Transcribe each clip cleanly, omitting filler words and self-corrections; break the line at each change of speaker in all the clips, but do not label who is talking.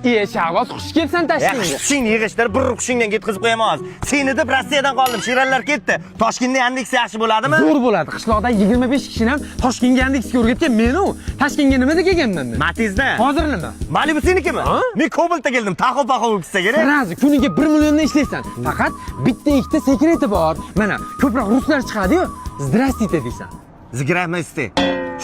Shahboz, xush kelibsan Toshkentga.
Hushingni yig'ishtir, bir hushingdan ketkazib qo'yamiz. Seni deb Rossiyadan qoldim, Shiranlar ketdi. Toshkentda Yandex yaxshi bo'ladimi?
Zo'r bo'ladi. Qishloqda 25 kishini ham Toshkentga Yandexga o'rgatgan men-u. Toshkentga nimada kelganman men?
Matizda.
Hozir nima?
Malibu senikimi? Men Cobaltda keldim, taxo-paxo o'kisa kerak.
Razi, kuniga 1 milliondan ishlaysan. Faqat bitta ikkita sekreti bor. Mana, ko'proq ruslar chiqadi-yu. Здравствуйте deysan.
Zgrafnosti.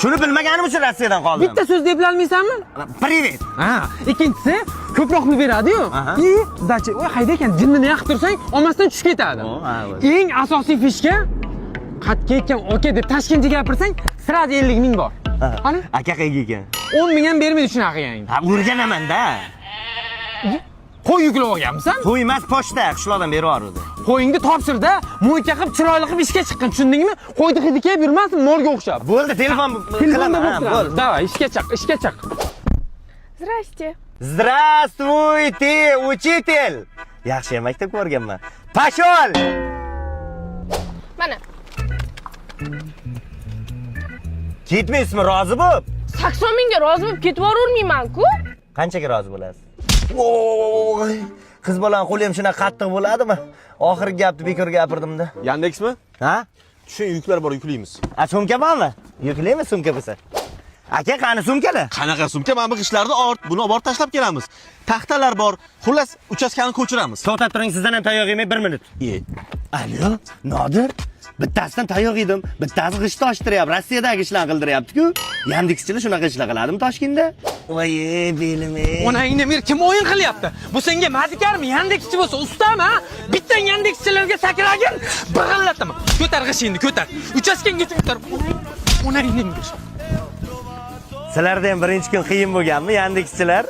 Shuni bilmaganim uchun Rossiyadan qoldim.
Bitta so'z deb bilmaysanmi?
Привет.
Ha, ikkinchisi ko'proq pul beradi-yu. Dachi, voy hayda ekan, jinnini yoqib tursang, olmasdan tushib ketadi. Eng asosiy fishka qatga ekan aka deb Toshkentga gapirsang, sirasi 50 ming bor. Qani?
Aka qayerga ekan?
10 ming ham bermaydi shunaqa yangi.
Ha, o'rganaman-da.
Qo'y yuklab olganmisan?
Qo'y emas, pochta, qishloqdan berib yubordi.
Qo'yingni topshir-da, mo'yka qilib chiroyli qilib ishga chiqqin, tushundingmi? Qo'yni hidi kelib yurmasin, molga o'xshab.
Bo'ldi, telefon qilaman.
Bo'ldi. Davay, ishga chiq, ishga chiq.
Здрасте.
Здравствуйте, учитель. Yaxshi maktabga borganman. Pashol.
Mana.
Ketmaysizmi, rozi bo'p?
80 mingga rozi bo'lib ketib yubormayman-ku.
Qanchaga rozi bo'lasiz? Voy, qiz bolam qo'li ham shuna qattiq bo'ladimi? Oxirgi gapni bekor gapirdim-da.
Yandexmi?
Ha?
Shu yuklar bor, yuklaymiz.
A, sumka bormi? Yuklaymi sumka bo'lsa? Aka, qani sumkalar?
Qanaqa sumka? Mana bu g'ishlarni buni olib tashlab kelamiz. Taxtalar bor. Xullas, uchastkani ko'chiramiz.
To'xtab turing, sizdan ham tayoq yemay 1 minut. Alo, Nodir. Bittasidan tayoq yedim, bittasi g'isht toshtiryapti. Rossiyadagi ishlarni qildiryapti-ku. Yandexchilar shunaqa ishlar qiladimi Toshkentda? Voy, bilimi.
Onangni mer kim o'yin qilyapti? Bu senga mazikarmi? Yandexchi bo'lsa ustami, ha? Bittan Yandexchilarga sakragin, big'illataman. Ko'tar g'ishingni, ko'tar. Uchastkanga ko'tar. Onangni mer.
Sizlarda ham birinchi kun qiyin bo'lganmi Yandexchilar?